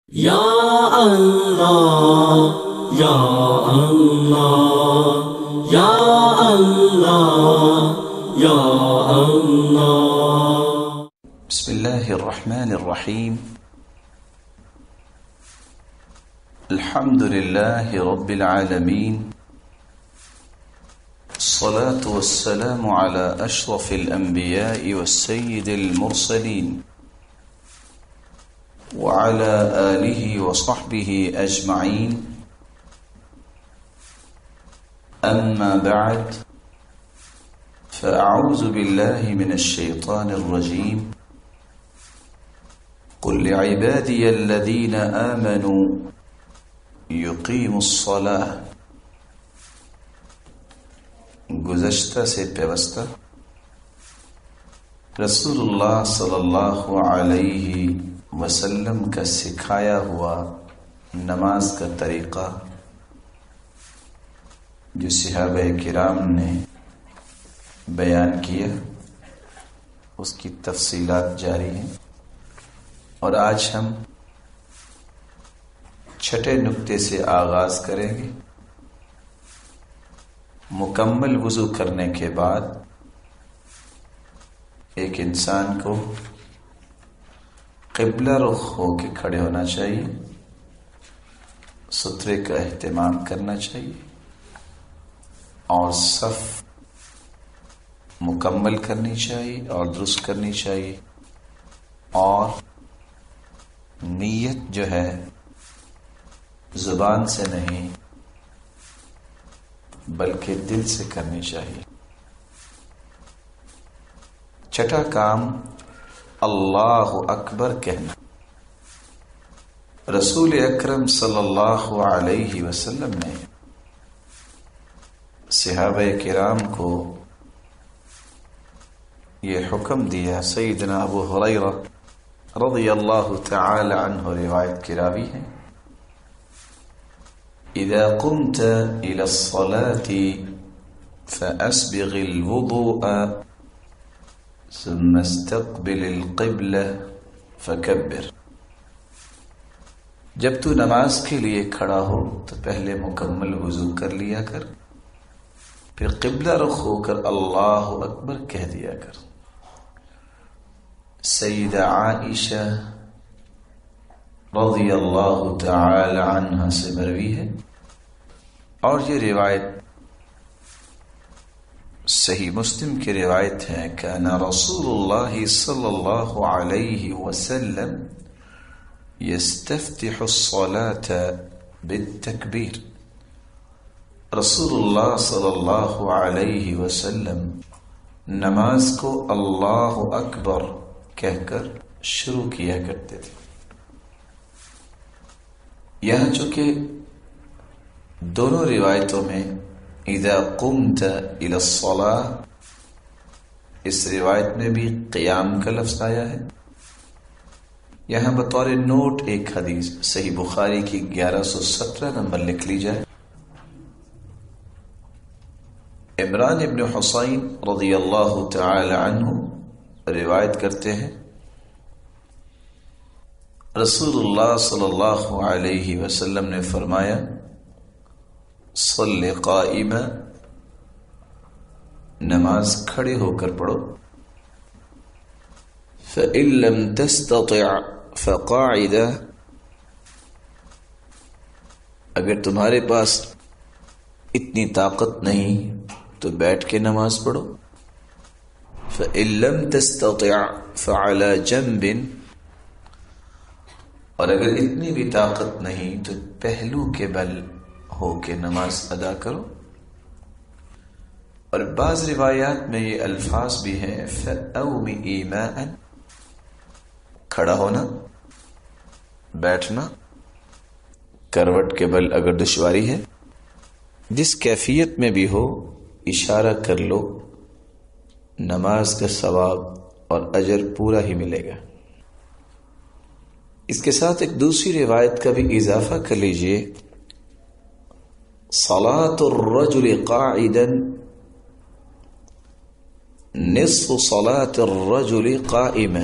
یا اللہ یا اللہ یا اللہ یا اللہ۔ بسم اللہ الرحمن الرحیم۔ الحمد للہ رب العالمین، الصلاة والسلام على اشرف الانبیاء والسید المرسلین وعلى آلہ وصحبہ اجمعین، اما بعد فاعوذ باللہ من الشیطان الرجیم۔ قل لعبادی الذین آمنوا یقیموا الصلاة۔ گزشتہ سے پیوستہ رسول اللہ صلی اللہ علیہ وسلم کا سکھایا ہوا نماز کا طریقہ جو صحابہ کرام نے بیان کیا، اس کی تفصیلات جاری ہیں، اور آج ہم چھٹے نکتے سے آغاز کریں گے۔ مکمل وضو کرنے کے بعد ایک انسان کو قبلہ رخ ہو کے کھڑے ہونا چاہیے، سترے کا اہتمام کرنا چاہیے، اور صف مکمل کرنی چاہیے اور درست کرنی چاہیے، اور نیت جو ہے زبان سے نہیں بلکہ دل سے کرنی چاہیے۔ چھٹا کام اللہ اکبر کہنا۔ رسول اکرم صلی اللہ علیہ وسلم نے صحابہ کرام کو یہ حکم دیا۔ سیدنا ابو ہریرہ رضی اللہ تعالی عنہ روایت کی راوی ہے، اذا قمت الى الصلاة فاسبغ الوضوء ثم استقبل القبلة فكبر۔ جب تو نماز کے لیے کھڑا ہو تو پہلے مکمل وضو کر لیا کر، پھر قبلہ رخ ہو کر اللہ اکبر کہہ دیا کر۔ سیدہ عائشہ رضی اللہ تعالی عنہ سے مروی ہے، اور یہ روایت صحیح مسلم کی روایت ہے، کان رسول اللہ صلی اللہ علیہ وسلم یستفتح الصلاة بالتکبیر۔ رسول اللہ صلی اللہ علیہ وسلم نماز کو اللہ اکبر کہہ کر شروع کیا کرتے تھے۔ یہاں چونکہ دونوں روایتوں میں اذا قمت الى الصلاة، اس روایت میں بھی قیام کا لفظ آیا ہے۔ یہاں بطور نوٹ ایک حدیث صحیح بخاری کی 1117 نمبر لکھ لی جائے۔ عمران ابن حسین رضی اللہ تعالی عنہ روایت کرتے ہیں، رسول اللہ صلی اللہ علیہ وسلم نے فرمایا، صلی قائما، نماز کھڑے ہو کر پڑھو، فإن لم تستطع فقاعدا، اگر تمہارے پاس اتنی طاقت نہیں تو بیٹھ کے نماز پڑھو، فإن لم تستطع فعلى جنب، اور اگر اتنی بھی طاقت نہیں تو پہلو کے بل ہو کے نماز ادا کرو۔ اور بعض روایات میں یہ الفاظ بھی ہیں، فَأَوْمِئِ مَاءً، کھڑا ہونا، بیٹھنا، کروٹ کے بل اگر دشواری ہے، جس کیفیت میں بھی ہو اشارہ کر لو، نماز کا ثواب اور اجر پورا ہی ملے گا۔ اس کے ساتھ ایک دوسری روایت کا بھی اضافہ کر لیجئے، صلاة الرجل قاعدا نصف صلاة الرجل قائما،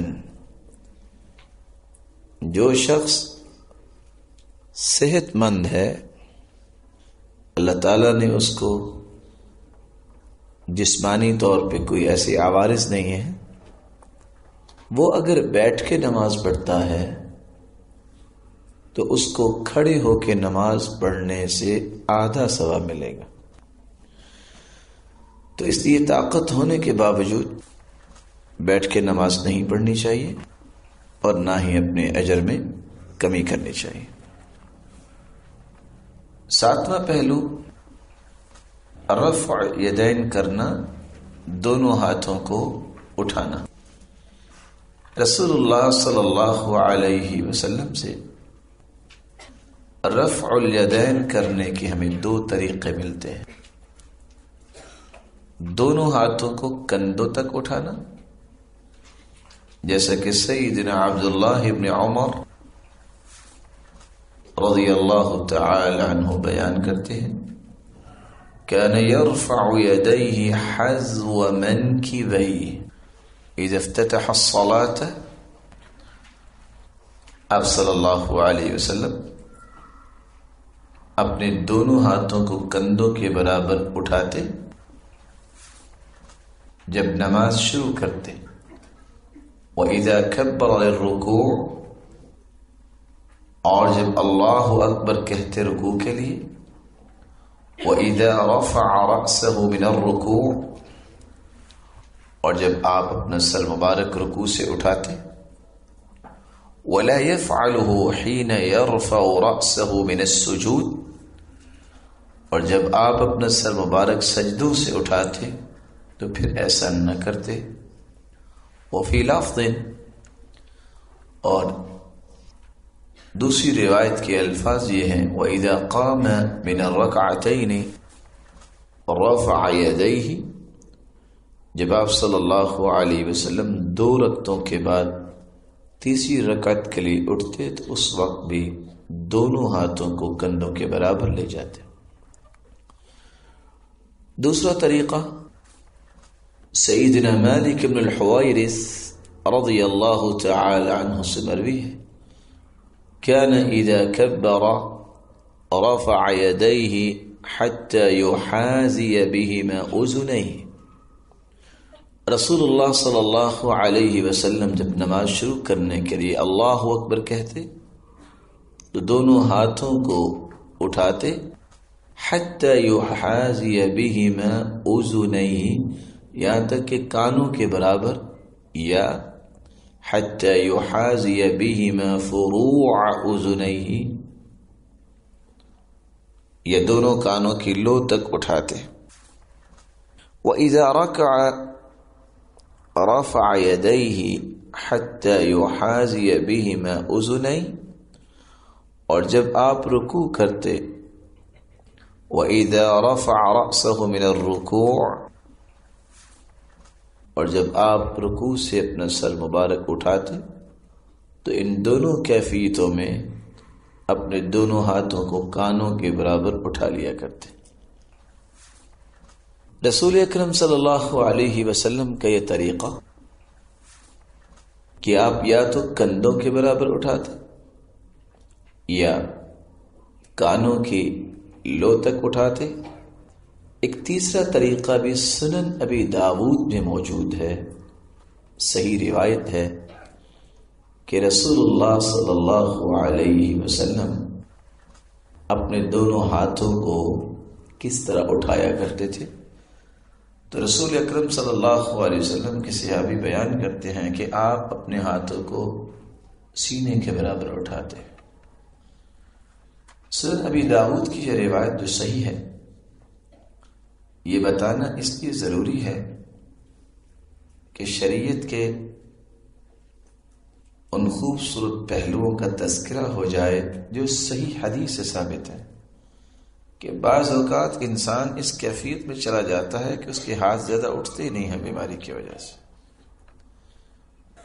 جو شخص صحت مند ہے، اللہ تعالیٰ نے اس کو جسمانی طور پہ کوئی ایسی عوارض نہیں ہے، وہ اگر بیٹھ کے نماز پڑھتا ہے تو اس کو کھڑے ہو کے نماز پڑھنے سے آدھا ثواب ملے گا۔ تو اس لیے طاقت ہونے کے باوجود بیٹھ کے نماز نہیں پڑھنی چاہیے اور نہ ہی اپنے اجر میں کمی کرنی چاہیے۔ ساتواں پہلو رفع یدین کرنا، دونوں ہاتھوں کو اٹھانا۔ رسول اللہ صلی اللہ علیہ وسلم سے رفع الیدین کرنے کے ہمیں دو طریقے ملتے ہیں۔ دونوں ہاتھوں کو کندھوں تک اٹھانا، جیسا کہ سیدنا عبداللہ ابن عمر رضی اللہ تعالی عنہ بیان کرتے ہیں، كان يرفع يديه حذو منكبيه اذا افتتح الصلاة۔ آپ صلی اللہ علیہ وسلم اپنے دونوں ہاتھوں کو کندھوں کے برابر اٹھاتے جب نماز شروع کرتے، وَإِذَا كَبَّرَ لِلرُّكُوعِ، اور جب اللہ اکبر کہتے رکوع کے لیے، وَإِذَا رَفَعَ رَأْسَهُ مِنَ الرُّكُوعِ، اور جب آپ اپنا سر مبارک رکوع سے اٹھاتے، وَلَا يَفْعَلُهُ حِينَ يَرْفَعُ رَأْسَهُ مِنَ السُّجُودِ، اور جب آپ اپنا سر مبارک سجدوں سے اٹھاتے تو پھر ایسا نہ کرتے۔ وفی لفظ، اور دوسری روایت کے الفاظ یہ ہیں، وَإِذَا قَامَ مِنَ الرَّكْعَتَيْنِ رَفَعَ يَدَيْهِ، جب آپ صلی اللہ علیہ وسلم دو رکعتوں کے بعد تیسری رکعت کے لیے اٹھتے تو اس وقت بھی دونوں ہاتھوں کو کندھوں کے برابر لے جاتے۔ دوسرا طریقہ سیدنا مالک بن الحویرث رضی اللہ تعالی عنہ سے مروی ہے، كان اذا كبر رفع يديه حتى يحاذي بهما اذنيه۔ رسول اللہ صلی اللہ علیہ وسلم جب نماز شروع کرنے کے لیے اللہ اکبر کہتے تو دونوں ہاتھوں کو اٹھاتے، حتى يحاذي بهما اذنيه، یہاں تک کہ کانوں کے برابر، یا حتى يحاذي بهما فروع اذنيه، یا دونوں کانوں کی لو تک اٹھاتے۔ وَإِذَا رَكَعَ رَفَعَ يَدَيْهِ حَتَّى يُحَاذِيَ بِهِمَا أُذُنَيْهِ، اور جب آپ رکوع کرتے، وَإِذَا رَفَعَ رَأْسَهُ مِنَ الرُّكُوعِ، اور جب آپ رکوع سے اپنا سر مبارک اٹھاتے تو ان دونوں کیفیتوں میں اپنے دونوں ہاتھوں کو کانوں کے برابر اٹھا لیا کرتے۔ رسول اکرم صلی اللہ علیہ وسلم کا یہ طریقہ کہ آپ یا تو کندھوں کے برابر اٹھاتے یا کانوں کی لو تک اٹھاتے۔ ایک تیسرا طریقہ بھی سنن ابی داود میں موجود ہے، صحیح روایت ہے کہ رسول اللہ صلی اللہ علیہ وسلم اپنے دونوں ہاتھوں کو کس طرح اٹھایا کرتے تھے۔ تو رسول اکرم صلی اللہ علیہ وسلم کے صحابی بیان کرتے ہیں کہ آپ اپنے ہاتھوں کو سینے کے برابر اٹھاتے۔ سنن ابی داود کی یہ روایت جو صحیح ہے، یہ بتانا اس لیے ضروری ہے کہ شریعت کے ان خوبصورت پہلوؤں کا تذکرہ ہو جائے جو صحیح حدیث سے ثابت ہے، کہ بعض اوقات انسان اس کیفیت میں چلا جاتا ہے کہ اس کے ہاتھ زیادہ اٹھتے ہی نہیں ہیں بیماری کی وجہ سے۔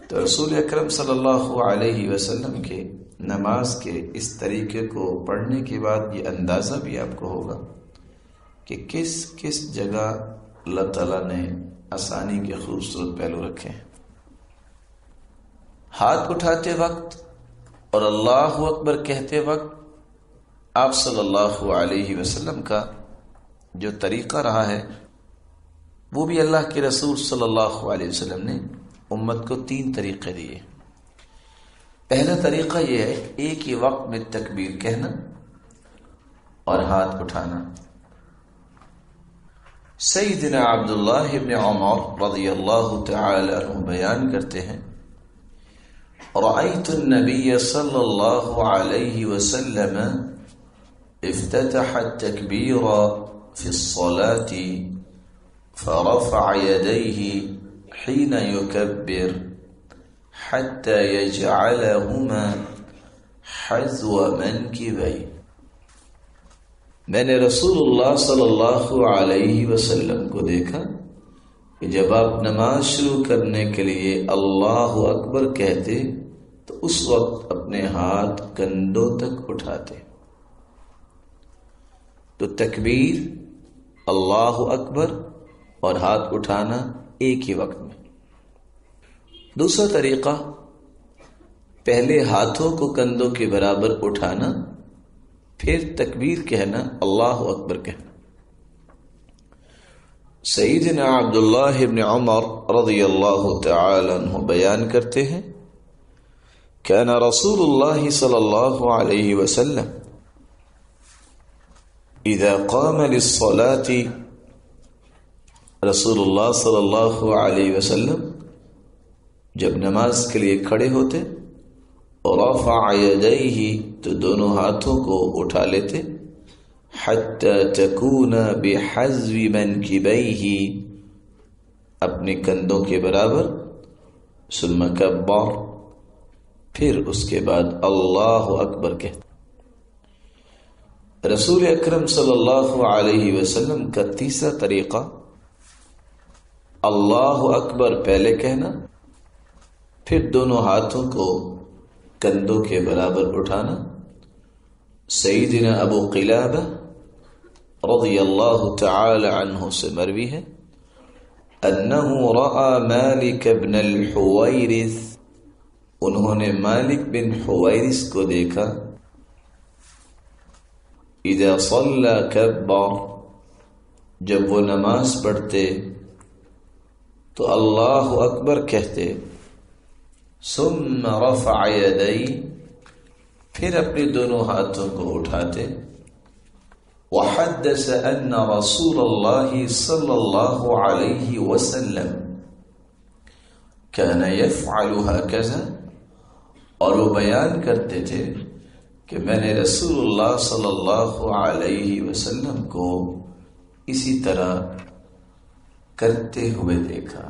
تو رسول اکرم صلی اللہ علیہ وسلم کے نماز کے اس طریقے کو پڑھنے کے بعد یہ اندازہ بھی آپ کو ہوگا کہ کس کس جگہ اللہ تعالیٰ نے آسانی کے خوبصورت پہلو رکھے ہیں۔ ہاتھ اٹھاتے وقت اور اللہ اکبر کہتے وقت آپ صلی اللہ علیہ وسلم کا جو طریقہ رہا ہے وہ بھی اللہ کے رسول صلی اللہ علیہ وسلم نے امت کو 3 طریقے دیے. پہلا طریقہ یہ ہے ایک ہی وقت میں تکبیر کہنا اور ہاتھ اٹھانا. سیدنا عبداللہ ابن عمر رضی اللہ تعالی عنہ بیان کرتے ہیں رأيت النبي صلى الله عليه وسلم افتتح التكبير في الصلاة فرفع يديه حين يكبر حتى يجعلهما حذو منكبيه. میں نے رسول اللہ صلی اللہ علیہ وسلم کو دیکھا کہ جب آپ نماز شروع کرنے کے لیے اللہ اکبر کہتے تو اس وقت اپنے ہاتھ کندھوں تک اٹھاتے. تو تکبیر، اللہ اکبر اور ہاتھ اٹھانا ایک ہی وقت میں. دوسرا طریقہ پہلے ہاتھوں کو کندھوں کے برابر اٹھانا، پھر تکبیر کہنا، اللہ اکبر کہنا. سیدنا عبداللہ ابن عمر رضی اللہ تعالی عنہ بیان کرتے ہیں كان رسول الله صلی اللہ علیہ وسلم اذا قام للصلاة، رسول اللہ صلی اللہ علیہ وسلم جب نماز کے لیے کھڑے ہوتے رفع یدیہ تو دونوں ہاتھوں کو اٹھا لیتے حتی تکون بحذو منکبیہ اپنے کندھوں کے برابر، ثم کبر پھر اس کے بعد اللہ اکبر کہتے. رسول اکرم صلی اللہ علیہ وسلم کا تیسرا طریقہ اللہ اکبر پہلے کہنا، پھر دونوں ہاتھوں کو کندھوں کے برابر اٹھانا. سیدنا ابو قلابہ رضی اللہ تعالی عنہ سے مروی ہے انہ رأى مالک بن الحویرث، انہوں نے مالک بن حویرث کو دیکھا اذا صلى کبر، جب وہ نماز پڑھتے تو اللہ اکبر کہتے، ثم رفع یدی پھر اپنے دونوں ہاتھوں کو اٹھاتے. وحدث ان رسول اللہ صلی اللہ علیہ وسلم كان يفعل هكذا، اور وہ بیان کرتے تھے کہ میں نے رسول اللہ صلی اللہ علیہ وسلم کو اسی طرح کرتے ہوئے دیکھا.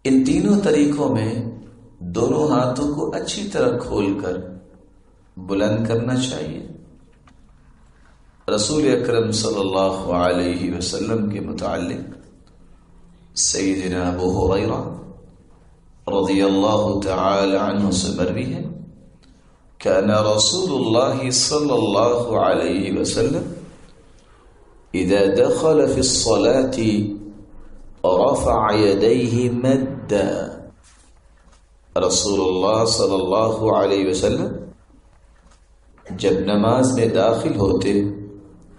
ان تینوں طریقوں میں دونوں ہاتھوں کو اچھی طرح کھول کر بلند کرنا چاہیے. رسول اکرم صلی اللہ علیہ وسلم کے متعلق سیدنا ابو ہریرہ رضی اللہ تعالی عنہ سے مروی ہے كان رسول اللہ صلی اللہ علیہ وسلم اذا دخل في الصلاة رفع يديه مدا. رسول اللہ صلی اللہ علیہ وسلم جب نماز میں داخل ہوتے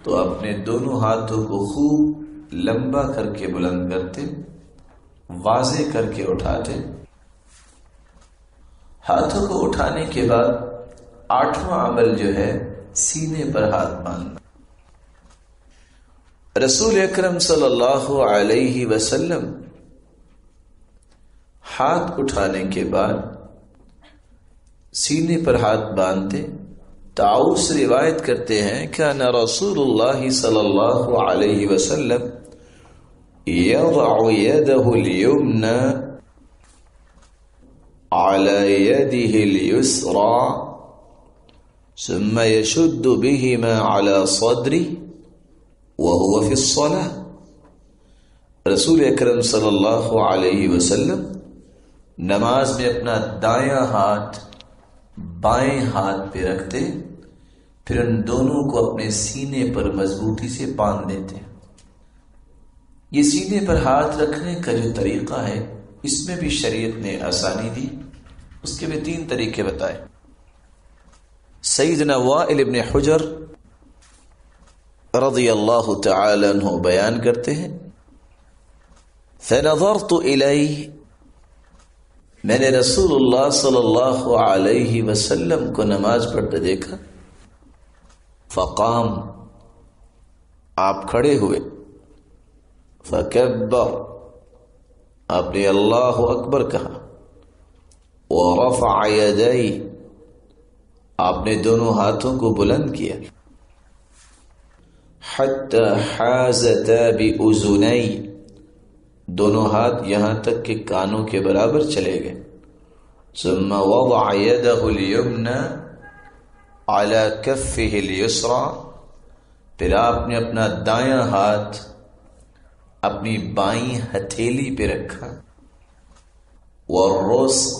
تو اپنے دونوں ہاتھوں کو خوب لمبا کر کے بلند کرتے، واضح کر کے اٹھاتے. ہاتھوں کو اٹھانے کے بعد 8واں عمل جو ہے سینے پر ہاتھ باندھنا. رسول اکرم صلی اللہ علیہ وسلم ہاتھ اٹھانے کے بعد سینے پر ہاتھ باندھتے. طاؤس روایت کرتے ہیں کہ ان رسول اللہ صلی اللہ علیہ وسلم يضع يده اليمنى على يده اليسرى ثم يشد بهما على صدره وهو في الصلاة. رسول اکرم صلی اللہ علیہ وسلم نماز میں اپنا دایاں ہاتھ بائیں ہاتھ پہ رکھتے، پھر ان دونوں کو اپنے سینے پر مضبوطی سے باندھ دیتے. یہ سینے پر ہاتھ رکھنے کا جو طریقہ ہے اس میں بھی شریعت نے آسانی دی. اس کے بھی 3 طریقے بتائے. سیدنا وائل ابن حجر رضی اللہ تعالی عنہ بیان کرتے ہیں فنظرت الیہ، میں نے رسول اللہ صلی اللہ علیہ وسلم کو نماز پڑھتے دیکھا، فقام، آپ کھڑے ہوئے، فکبر، آپ نے اللہ اکبر کہا، ورفع یدی، آپ نے دونوں ہاتھوں کو بلند کیا، حتی حازتا بأذنی، دونوں ہاتھ یہاں تک کہ کانوں کے برابر چلے گئے، ثم وضع یدہ الیمنی علی کفہ الیسری، پھر آپ نے اپنا دایاں ہاتھ اپنی بائیں ہتھیلی پہ رکھا، والرسغ،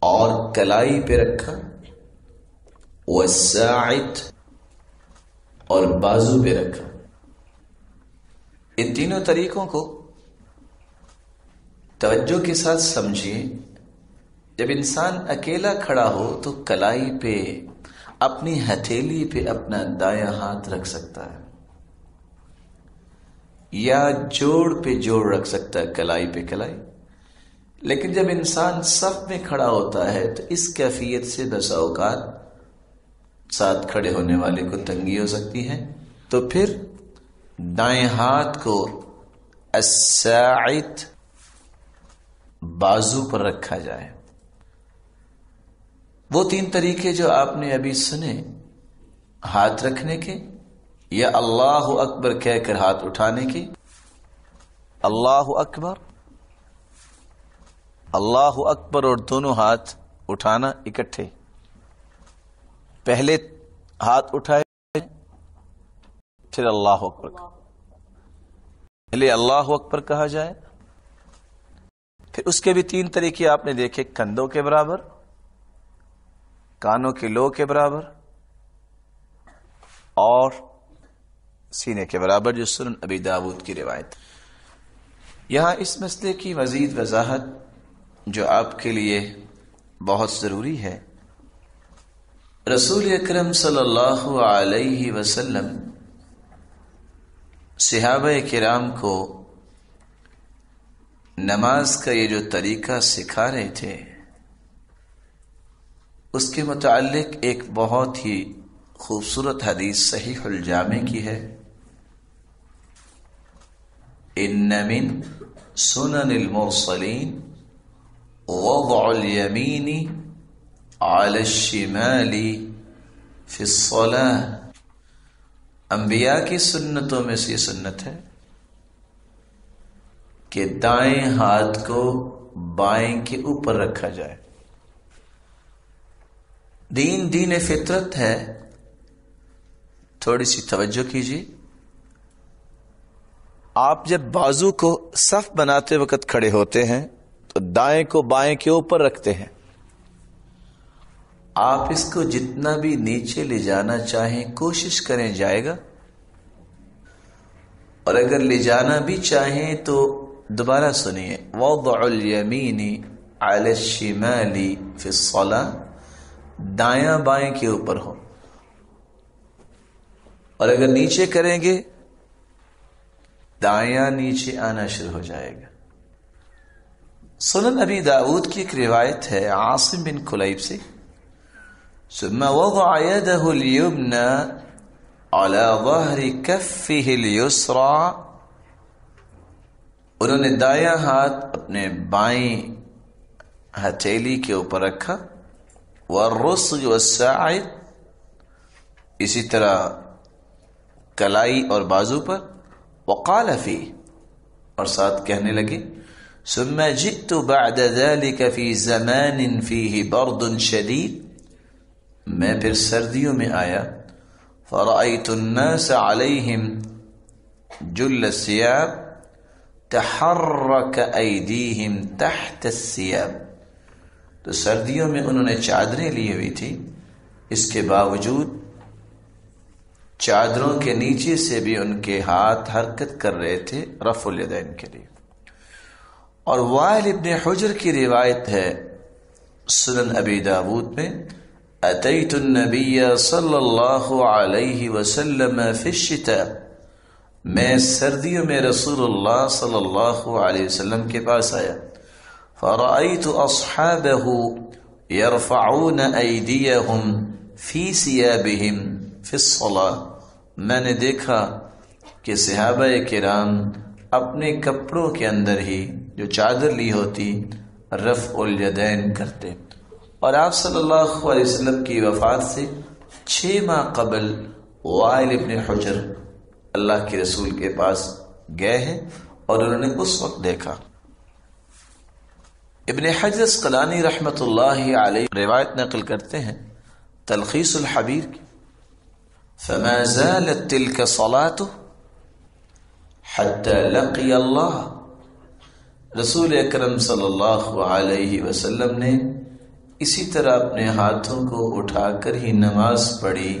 اور کلائی پہ رکھا، والساعد، اور بازو پہ رکھا۔ ان تینوں طریقوں کو توجہ کے ساتھ سمجھیے۔ جب انسان اکیلا کھڑا ہو تو کلائی پہ، اپنی ہتھیلی پہ اپنا دایاں ہاتھ رکھ سکتا ہے، یا جوڑ پہ جوڑ رکھ سکتا ہے، کلائی پہ کلائی۔ لیکن جب انسان صف میں کھڑا ہوتا ہے تو اس کیفیت سے بسا اوقات ساتھ کھڑے ہونے والے کو تنگی ہو سکتی ہے، تو پھر دائیں ہاتھ کو الساعد، بازو پر رکھا جائے۔ وہ تین طریقے جو آپ نے ابھی سنے ہاتھ رکھنے کے، یا اللہ اکبر کہہ کر ہاتھ اٹھانے کے، اللہ اکبر، اللہ اکبر اور دونوں ہاتھ اٹھانا اکٹھے، پہلے ہاتھ اٹھائے پھر اللہ اکبر، پہلے اللہ اکبر کہا جائے۔ پھر اس کے بھی تین طریقے آپ نے دیکھے، کندھوں کے برابر، کانوں کے لو کے برابر، اور سینے کے برابر، جو سنن ابی داود کی روایت۔ یہاں اس مسئلے کی مزید وضاحت جو آپ کے لیے بہت ضروری ہے، رسول اکرم صلی اللہ علیہ وسلم صحابہ کرام کو نماز کا یہ جو طریقہ سکھا رہے تھے، اس کے متعلق ایک بہت ہی خوبصورت حدیث صحیح الجامع کی ہے، ان من سنن المرسلین وضع الیمین علی الشمال فی الصلاة، انبیاء کی سنتوں میں سے یہ سنت ہے کہ دائیں ہاتھ کو بائیں کے اوپر رکھا جائے۔ دین فطرت ہے، تھوڑی سی توجہ کیجیے۔ آپ جب بازو کو صف بناتے وقت کھڑے ہوتے ہیں تو دائیں کو بائیں کے اوپر رکھتے ہیں، آپ اس کو جتنا بھی نیچے لے جانا چاہیں کوشش کریں، جائے گا، اور اگر لے جانا بھی چاہیں تو دوبارہ سنیے، وضع الیمین علی الشمال فی الصلاة، دایاں بائیں کے اوپر ہو، اور اگر نیچے کریں گے دایاں نیچے آنا شروع ہو جائے گا۔ سنن ابی داود کی ایک روایت ہے عاصم بن کلیب سے، ثم وضع يده اليمنى على ظهر كفه اليسرى، انہوں نے دایاں ہاتھ اپنے بائیں ہتھیلی کے اوپر رکھا، والرسغ والساعد، اسی طرح کلائی اور بازو پر، وقال فی، اور ساتھ کہنے لگے، ثم جئت بعد ذلك في زمان فيه برد شدید، میں پھر سردیوں میں آیا، فرأيت الناس عليهم جل الثياب تحرك أيديهم تحت الثياب، تو سردیوں میں انہوں نے چادریں لی ہوئی تھی، اس کے باوجود چادروں کے نیچے سے بھی ان کے ہاتھ حرکت کر رہے تھے رفع الیدین کے لیے۔ اور وائل ابن حجر کی روایت ہے سنن ابی داود میں، اتيت النبي صلی اللہ علیہ وسلم فی الشتاء، میں سردیوں میں رسول اللہ صلی اللہ علیہ وسلم کے پاس آیا. فرأيت أصحابه يرفعون أيديهم في ثيابهم في الصلاة، میں نے دیکھا کہ صحابہ کرام اپنے کپڑوں کے اندر ہی جو چادر لی ہوتی رفع الیدین کرتے. اور آپ صلی اللہ علیہ وسلم کی وفات سے 6 ماہ قبل وائل ابن حجر اللہ کے رسول کے پاس گئے ہیں اور انہوں نے اس وقت دیکھا. ابن حجر اسقلانی رحمۃ اللہ علیہ روایت نقل کرتے ہیں تلخیص الحبیر کی، فما زالت تلك صلاته حتى لقي اللہ، رسول اکرم صلی اللہ علیہ وسلم نے اسی طرح اپنے ہاتھوں کو اٹھا کر ہی نماز پڑھی،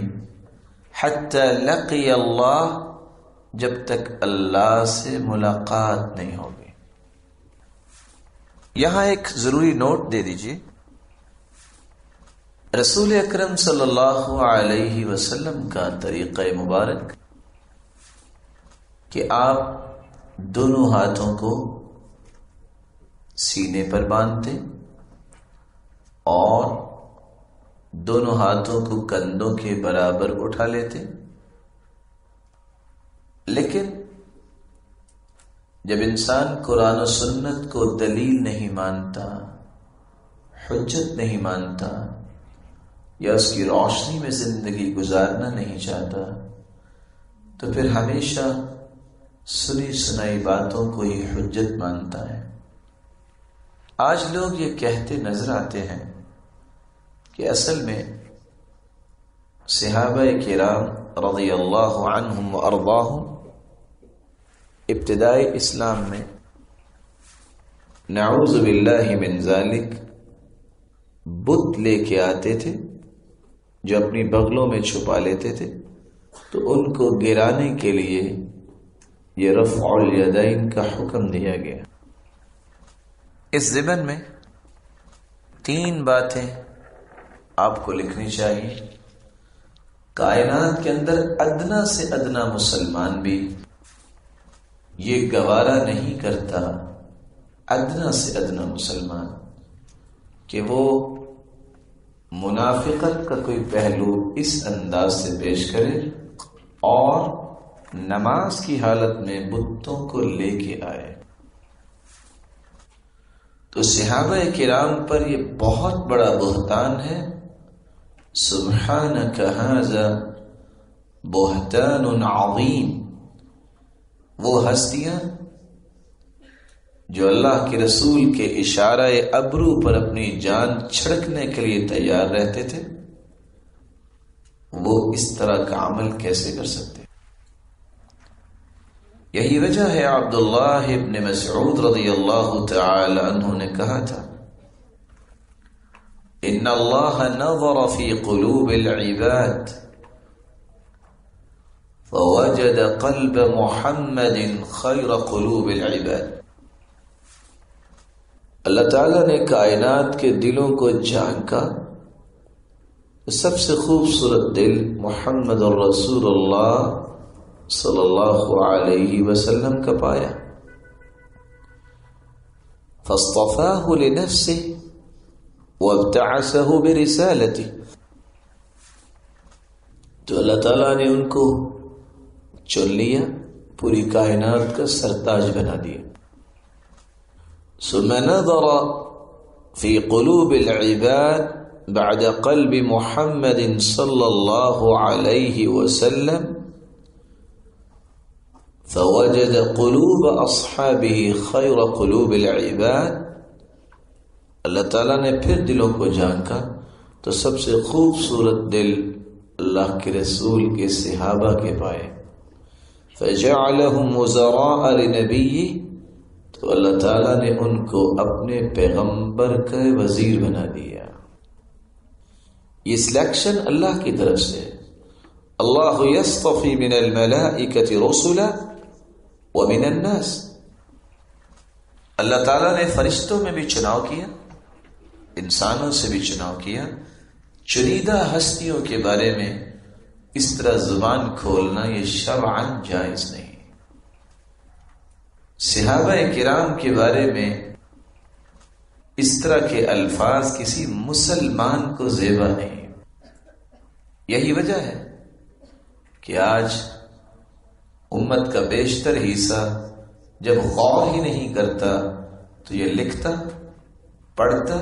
حتی لقی اللہ، جب تک اللہ سے ملاقات نہیں ہوگی. یہاں ایک ضروری نوٹ دے دیجیے، رسول اکرم صلی اللہ علیہ وسلم کا طریقہ مبارک کہ آپ دونوں ہاتھوں کو سینے پر باندھتے اور دونوں ہاتھوں کو کندھوں کے برابر اٹھا لیتے. لیکن جب انسان قرآن و سنت کو دلیل نہیں مانتا، حجت نہیں مانتا، یا اس کی روشنی میں زندگی گزارنا نہیں چاہتا، تو پھر ہمیشہ سنی سنائی باتوں کو ہی حجت مانتا ہے. آج لوگ یہ کہتے نظر آتے ہیں کہ اصل میں صحابہ کرام رضی اللہ عنہم وارضاہم ابتدائی اسلام میں نعوذ باللہ من ذالک بت لے کے آتے تھے جو اپنی بغلوں میں چھپا لیتے تھے، تو ان کو گرانے کے لیے یہ رفع الیدین کا حکم دیا گیا. اس ضمن میں 3 باتیں آپ کو لکھنی چاہیے. کائنات کے اندر ادنا سے ادنا مسلمان بھی یہ گوارا نہیں کرتا، ادنا سے ادنا مسلمان، کہ وہ منافقت کا کوئی پہلو اس انداز سے پیش کرے اور نماز کی حالت میں بتوں کو لے کے آئے. تو صحابہ کرام پر یہ بہت بڑا بہتان ہے. سبحانک ھذا بہتان عظیم. وہ ہستیاں جو اللہ کے رسول کے اشارہ ابرو پر اپنی جان چھڑکنے کے لیے تیار رہتے تھے، وہ اس طرح کا عمل کیسے کر سکتے؟ یہی وجہ ہے عبداللہ ابن مسعود رضی اللہ تعالی عنہ نے کہا تھا، ان اللہ نظر فی قلوب العباد فوجد قلب محمد خیر قلوب العباد. اللہ تعالیٰ نے کائنات کے دلوں کو جھانکا، سب سے خوبصورت دل محمد الرسول اللہ صلی اللہ علیہ وسلم کا پایا. فاصطفاہ لنفسہ وابتعثہ برسالتہ، تو اللہ تعالیٰ نے ان کو چن لیا، پوری کائنات کا سرتاج بنا دیا. ثم نظر في قلوب العباد بعد قلب محمد صلى الله عليه وسلم فوجد قلوب أصحابه خير قلوب العباد. اللہ تعالیٰ نے پھر دلوں کو جھانکا تو سب سے خوبصورت دل اللہ کے رسول کے صحابہ کے پائے. فجعلهم وزراء لنبيه، تو اللہ تعالیٰ نے ان کو اپنے پیغمبر کا وزیر بنا دیا. یہ سلیکشن اللہ کی طرف سے. اللہ یصطفی من الملائکۃ رسلا ومن الناس، اللہ تعالیٰ نے فرشتوں میں بھی چناؤ کیا، انسانوں سے بھی چناؤ کیا، چنیدہ ہستیوں کے بارے میں اس طرح زبان کھولنا یہ شرعاً جائز نہیں. صحابہ کرام کے بارے میں اس طرح کے الفاظ کسی مسلمان کو زیبا نہیں. یہی وجہ ہے کہ آج امت کا بیشتر حصہ جب غور ہی نہیں کرتا تو یہ لکھتا، پڑھتا،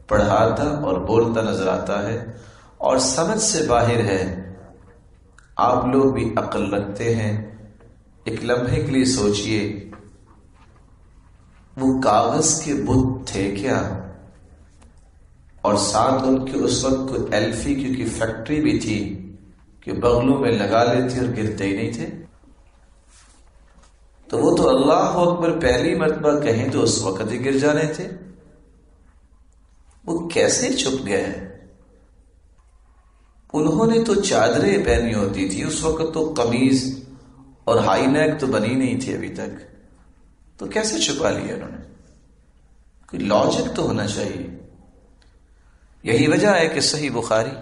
پڑھاتا اور بولتا نظر آتا ہے، اور سمجھ سے باہر ہے. آپ لوگ بھی عقل رکھتے ہیں، ایک لمحے کے لیے سوچئے وہ کاغذ کے بت تھے کیا؟ اور ساتھ ان کے اس وقت کوئی ایلفی کی فیکٹری بھی تھی کہ بغلوں میں لگا لیتے اور گرتے ہی نہیں تھے. تو وہ تو اللہ اکبر پہلی مرتبہ کہیں تو اس وقت ہی گر جانے تھے. وہ کیسے چھپ گئے؟ انہوں نے تو چادریں پہنی ہوتی تھی اس وقت، تو قمیض اور ہائی نیک تو بنی نہیں تھی ابھی تک، تو کیسے چھپا لیا انہوں نے؟ کوئی لاجک تو ہونا چاہیے. یہی وجہ ہے کہ صحیح بخاری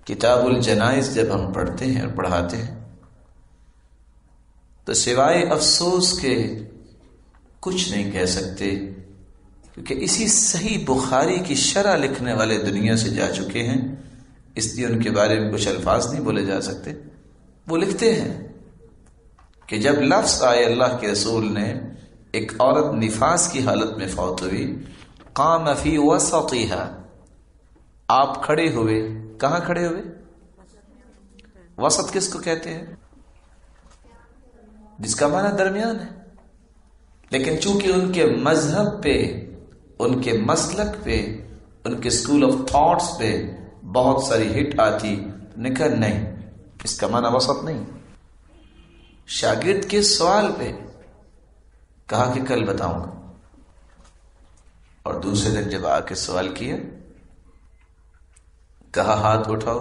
کتاب الجنائز جب ہم پڑھتے ہیں اور پڑھاتے ہیں تو سوائے افسوس کے کچھ نہیں کہہ سکتے، کیونکہ اسی صحیح بخاری کی شرح لکھنے والے دنیا سے جا چکے ہیں، اس لیے ان کے بارے میں کچھ الفاظ نہیں بولے جا سکتے. وہ لکھتے ہیں کہ جب لفظ آئے اللہ کے رسول نے ایک عورت نفاس کی حالت میں فوت ہوئی، قام فی وسطها، آپ کھڑے ہوئے. کہاں کھڑے ہوئے؟ وسط کس کو کہتے ہیں؟ جس کا معنی درمیان ہے. لیکن چونکہ ان کے مذہب پہ، ان کے مسلک پہ، ان کے اسکول آف تھاٹس پہ بہت ساری ہٹ آتی، نکل نہیں، اس کا معنی وسط نہیں. شاگرد کے سوال پہ کہا کہ کل بتاؤں گا، اور دوسرے دن جب آ کے سوال کیا کہا ہاتھ اٹھاؤ.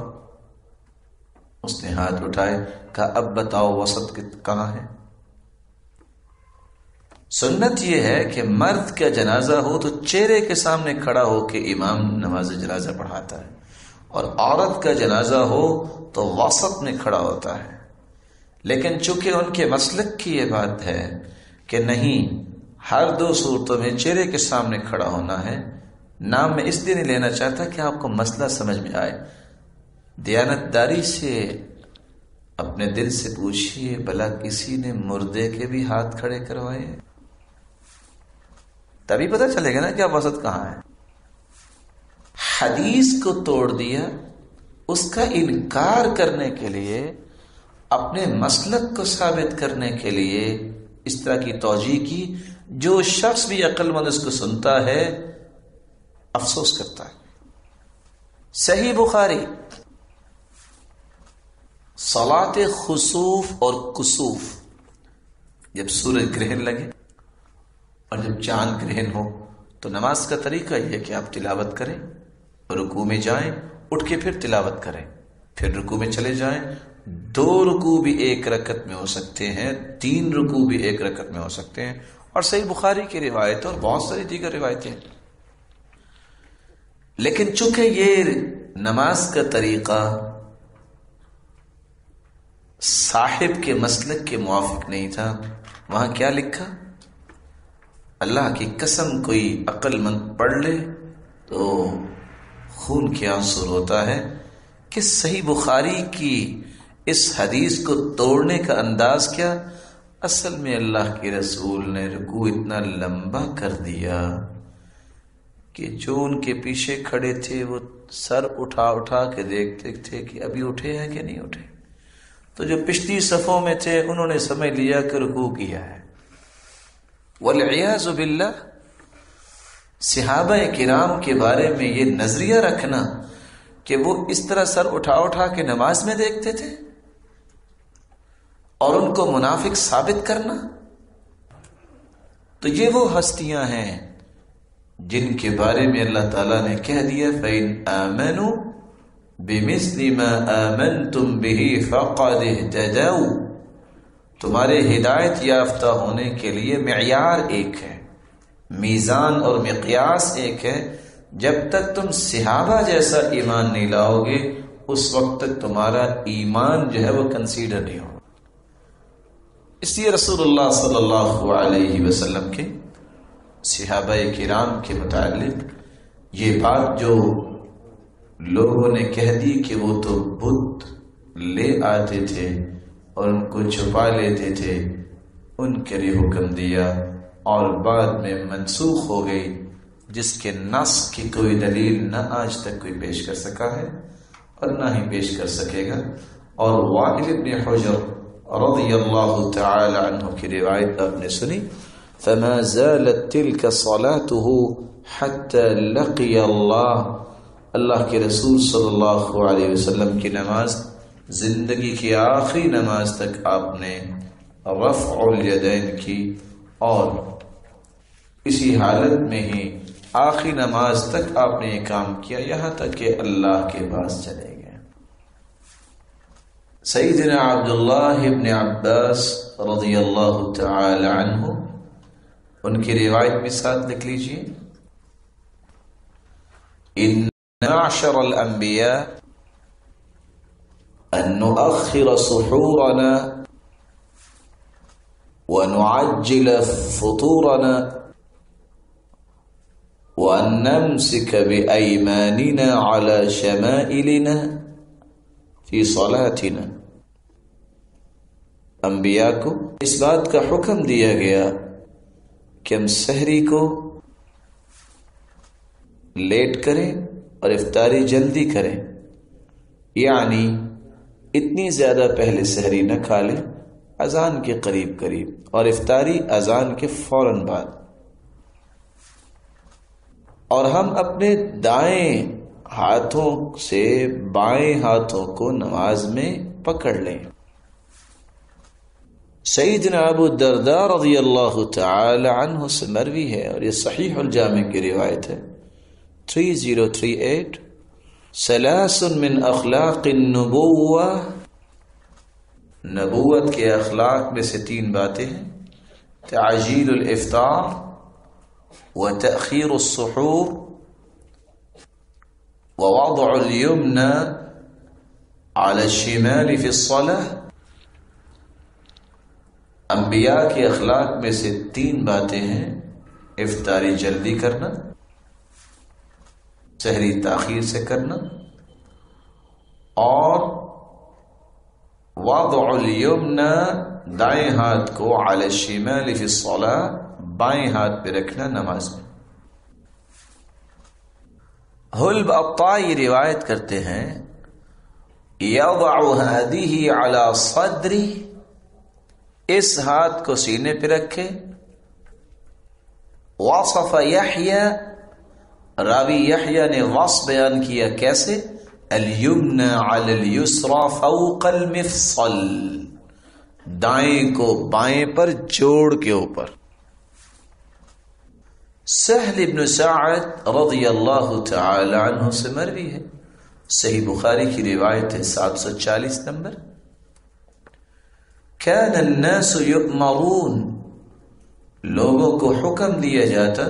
اس نے ہاتھ اٹھائے، کہا اب بتاؤ وسط کہاں ہے؟ سنت یہ ہے کہ مرد کا جنازہ ہو تو چہرے کے سامنے کھڑا ہو کے امام نماز جنازہ پڑھاتا ہے، اور عورت کا جنازہ ہو تو وسط میں کھڑا ہوتا ہے. لیکن چونکہ ان کے مسلک کی یہ بات ہے کہ نہیں، ہر دو صورتوں میں چہرے کے سامنے کھڑا ہونا ہے. نام میں اس لیے نہیں لینا چاہتا کہ آپ کو مسئلہ سمجھ میں آئے. دیانتداری سے اپنے دل سے پوچھئے، بھلا کسی نے مردے کے بھی ہاتھ کھڑے کروائے؟ تبھی پتہ چلے گا نا کہ آپ وسط کہاں ہے. حدیث کو توڑ دیا، اس کا انکار کرنے کے لیے، اپنے مسلک کو ثابت کرنے کے لیے اس طرح کی توجیہ کی. جو شخص بھی عقل مند اس کو سنتا ہے افسوس کرتا ہے. صحیح بخاری صلاۃ خسوف اور کسوف، جب سورج گرہن لگے اور جب چاند گرہن ہو تو نماز کا طریقہ یہ ہے کہ آپ تلاوت کریں، رکوع میں جائیں، اٹھ کے پھر تلاوت کریں، پھر رکوع میں چلے جائیں. 2 رکوع بھی ایک رکعت میں ہو سکتے ہیں، 3 رکوع بھی ایک رکعت میں ہو سکتے ہیں، اور صحیح بخاری کی روایت اور بہت ساری دیگر روایتیں. لیکن چونکہ یہ نماز کا طریقہ صاحب کے مسلک کے موافق نہیں تھا، وہاں کیا لکھا؟ اللہ کی قسم کوئی عقل مند پڑھ لے تو خون کے آنسو ہوتا ہے کہ صحیح بخاری کی اس حدیث کو توڑنے کا انداز کیا؟ اصل میں اللہ کے رسول نے رکوع اتنا لمبا کر دیا کہ جو ان کے پیچھے کھڑے تھے وہ سر اٹھا اٹھا کے دیکھتے تھے کہ ابھی اٹھے ہیں کہ نہیں اٹھے. تو جو پچھلی صفوں میں تھے انہوں نے سمجھ لیا کہ رکوع کیا ہے. والعیاذ باللہ، صحابہ کرام کے بارے میں یہ نظریہ رکھنا کہ وہ اس طرح سر اٹھا اٹھا کے نماز میں دیکھتے تھے اور ان کو منافق ثابت کرنا، تو یہ وہ ہستیاں ہیں جن کے بارے میں اللہ تعالیٰ نے کہہ دیا فَإِنْ آمَنُوا بِمِثْلِ مَا آمَنْتُمْ بِهِ فَقَدِ اهْتَدَوْا. تمہارے ہدایت یافتہ ہونے کے لیے معیار ایک ہے، میزان اور مقیاس ایک ہے. جب تک تم صحابہ جیسا ایمان نہیں لاؤ گے اس وقت تک تمہارا ایمان جو ہے وہ کنسیڈر نہیں ہوگا. اس لیے رسول اللہ صلی اللہ علیہ وسلم کے صحابہ کرام کے متعلق یہ بات جو لوگوں نے کہہ دی کہ وہ تو بت لے آتے تھے اور ان کو چھپا لیتے تھے، ان کے لیے حکم دیا اور بعد میں منسوخ ہو گئی، جس کے نسخ کی کوئی دلیل نہ آج تک کوئی پیش کر سکا ہے اور نہ ہی پیش کر سکے گا. اور وائل بن حجر رضی اللہ تعالی عنہ کی روایت آپ نے سنی، فما زالت تلك صلاته حتى لقي الله، اللہ کے رسول صلی اللہ علیہ وسلم کی نماز زندگی کی آخری نماز تک آپ نے رفع الیدین کی، اور اسی حالت میں ہی آخری نماز تک آپ نے یہ کام کیا یہاں تک کہ اللہ کے پاس چلے گئے. سیدنا عبداللہ ابن عباس رضی اللہ تعالی عنہ، ان کی روایت بھی ساتھ لکھ لیجئے. ان معشر الانبیاء ان نؤخر سحورنا ونعجل فطورنا وأن نمسك بأيماننا على شمائلنا في صلاتنا. انبیاء کو اس بات کا حکم دیا گیا کہ ہم سحری کو لیٹ کریں اور افطاری جلدی کریں، یعنی اتنی زیادہ پہلے سحری نہ کھا لیں، اذان کے قریب قریب، اور افطاری اذان کے فوراً بعد. اور ہم اپنے دائیں ہاتھوں سے بائیں ہاتھوں کو نماز میں پکڑ لیں. سیدنا ابو الدرداء رضی اللہ تعالی عنہ سے مروی ہے، اور یہ صحیح الجامع کی روایت ہے 3038، ثلاث من اخلاق النبوہ، نبوت کے اخلاق میں سے 3 باتیں ہیں: تعجیل الافطار وتأخير السحور ووضع اليمنى على الشمال في الصلاة. انبیاء کے اخلاق میں سے 3 باتیں ہیں: افطاری جلدی کرنا، سحری تاخیر سے کرنا، اور وضع الیمنى دائیں ہاتھ کو علی الشمال فی الصلاة بائیں ہاتھ پہ رکھنا نماز میں. حلب الطائی روایت کرتے ہیں یضع هذه على صدری، اس ہاتھ کو سینے پہ رکھے. وصف یحییٰ، راوی یحییٰ نے وصف بیان کیا کیسے؟ الیمنى علی الیسرى فوق المفصل، دائیں کو بائیں پر جوڑ کے اوپر. سہل ابن سعد رضی اللہ تعالی عنہ سے مروی ہے، صحیح بخاری کی روایت ہے 740 نمبر. كان الناس يؤمرون، لوگوں کو حکم دیا جاتا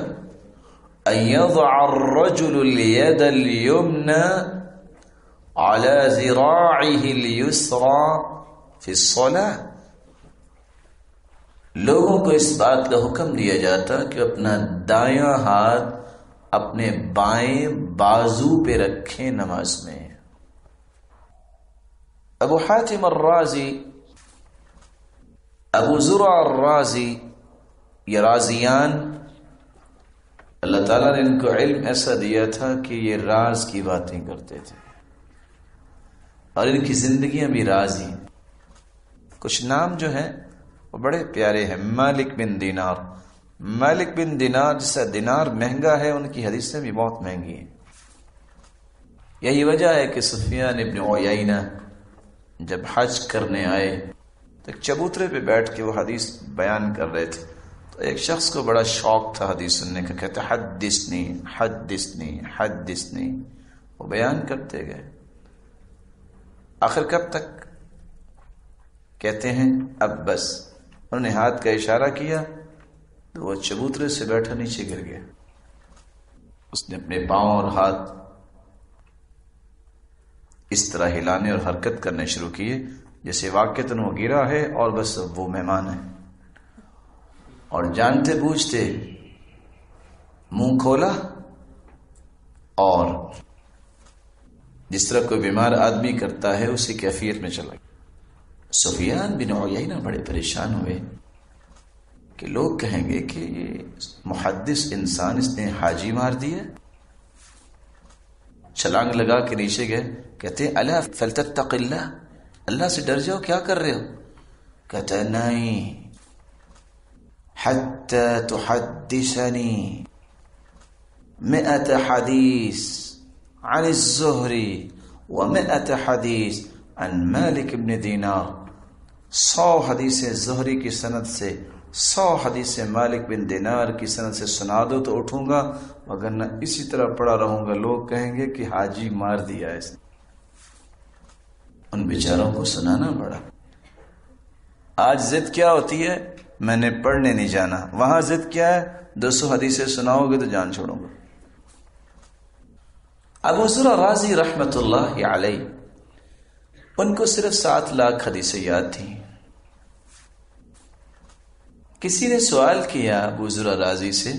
ان يضع الرجل اليد اليمنى على ذراعه اليسرى في الصلاة، لوگوں کو اس بات کا حکم دیا جاتا کہ اپنا دایاں ہاتھ اپنے بائیں بازو پہ رکھیں نماز میں. ابو حاتم الرازی، ابو زرع الرازی، یہ رازیان، اللہ تعالیٰ نے ان کو علم ایسا دیا تھا کہ یہ راز کی باتیں کرتے تھے اور ان کی زندگیاں بھی راز ہیں. کچھ نام جو ہیں وہ بڑے پیارے ہیں. مالک بن دینار، مالک بن دینار، جس سے دینار مہنگا ہے ان کی حدیثیں بھی بہت مہنگی ہیں. یہی وجہ ہے کہ سفیان ابن عیینہ جب حج کرنے آئے تو ایک چبوترے پہ بیٹھ کے وہ حدیث بیان کر رہے تھے، تو ایک شخص کو بڑا شوق تھا حدیث سننے کا، کہتے حدثنی حدثنی حدثنی، وہ بیان کرتے گئے. آخر کب تک؟ کہتے ہیں اب بس. انہوں نے ہاتھ کا اشارہ کیا تو وہ چبوترے سے بیٹھا نیچے گر گیا. اس نے اپنے پاؤں اور ہاتھ اس طرح ہلانے اور حرکت کرنے شروع کیے جیسے واقعتاً وہ گرا ہے اور بس وہ مہمان ہے، اور جانتے بوجھتے منہ کھولا اور جس طرح کوئی بیمار آدمی کرتا ہے اسی کیفیت میں چلا گیا۔ سفیان بن عیینہ بڑے پریشان ہوئے کہ لوگ کہیں گے کہ یہ محدث انسان، اس نے حاجی مار دیا۔ چھلانگ لگا کے نیچے گئے، کہتے ہیں الا فلتتق اللہ، اللہ سے ڈر جاؤ، کیا کر رہے ہو؟ کہتا ہے نہیں، حتی تحدثنی 100 حدیث عن الزہری و100 حدیث عن مالک بن دینار، 100 حدیثیں زہری کی سند سے، 100 حدیثیں مالک بن دینار کی سند سے سنا دو تو اٹھوں گا، مگر نہ اسی طرح پڑا رہوں گا، لوگ کہیں گے کہ حاجی مار دیا اس نے۔ ان بیچاروں کو سنانا پڑا۔ آج ضد کیا ہوتی ہے؟ میں نے پڑھنے نہیں جانا۔ وہاں ضد کیا ہے؟ 200 حدیثیں سناؤ گے تو جان چھوڑوں گا۔ ابو ذر رازی رحمت اللہ علیہ، ان کو صرف 7 لاکھ حدیثیں یاد تھیں۔ کسی نے سوال کیا ابو ذر رازی سے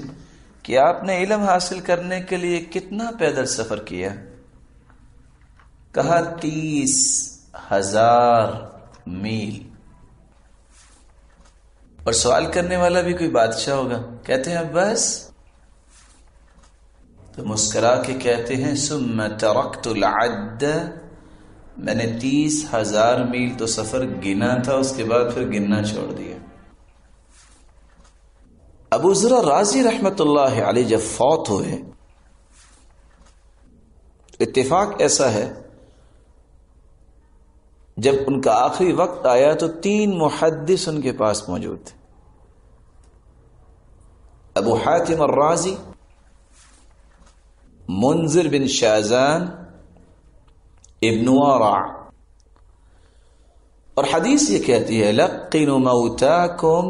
کہ آپ نے علم حاصل کرنے کے لیے کتنا پیدل سفر کیا؟ کہا 30,000 میل۔ اور سوال کرنے والا بھی کوئی بادشاہ ہوگا، کہتے ہیں بس؟ تو مسکرا کے کہتے ہیں ثم ترکت العد، میں نے 30,000 میل تو سفر گنا تھا، اس کے بعد پھر گننا چھوڑ دیا۔ ابو ذر رازی رحمت اللہ علیہ جب فوت ہوئے، اتفاق ایسا ہے جب ان کا آخری وقت آیا تو 3 محدث ان کے پاس موجود تھے، ابو حاتم الرازی، منذر بن شازان، ابن ورع، اور حدیث یہ کہتی ہے لقنوا موتاکم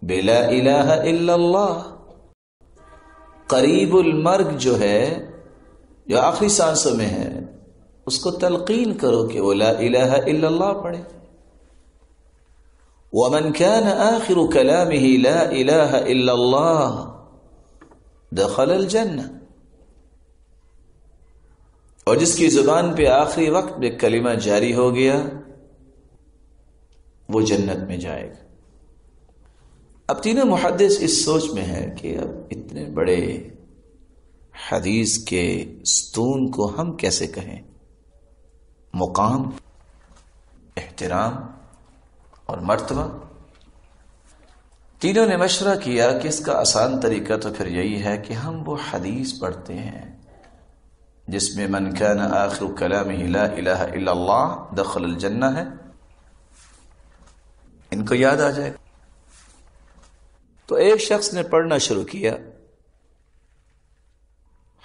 بلا الہ الا اللہ، قریب المرگ جو ہے، جو آخری سانسوں میں ہے، اس کو تلقین کرو کہ وہ لا الہ الا اللہ پڑھے۔ ومن كان آخر كلامه لا الہ الا اللہ دخل الجنہ، اور جس کی زبان پہ آخری وقت میں کلمہ جاری ہو گیا وہ جنت میں جائے گا۔ اب تینوں محدث اس سوچ میں ہے کہ اب اتنے بڑے حدیث کے ستون کو ہم کیسے کہیں؟ مقام، احترام اور مرتبہ۔ تینوں نے مشورہ کیا کہ اس کا آسان طریقہ تو پھر یہی ہے کہ ہم وہ حدیث پڑھتے ہیں جس میں من کان آخر کلامہ لا الہ الا اللہ دخل الجنہ ہے، ان کو یاد آ جائے گا۔ تو ایک شخص نے پڑھنا شروع کیا،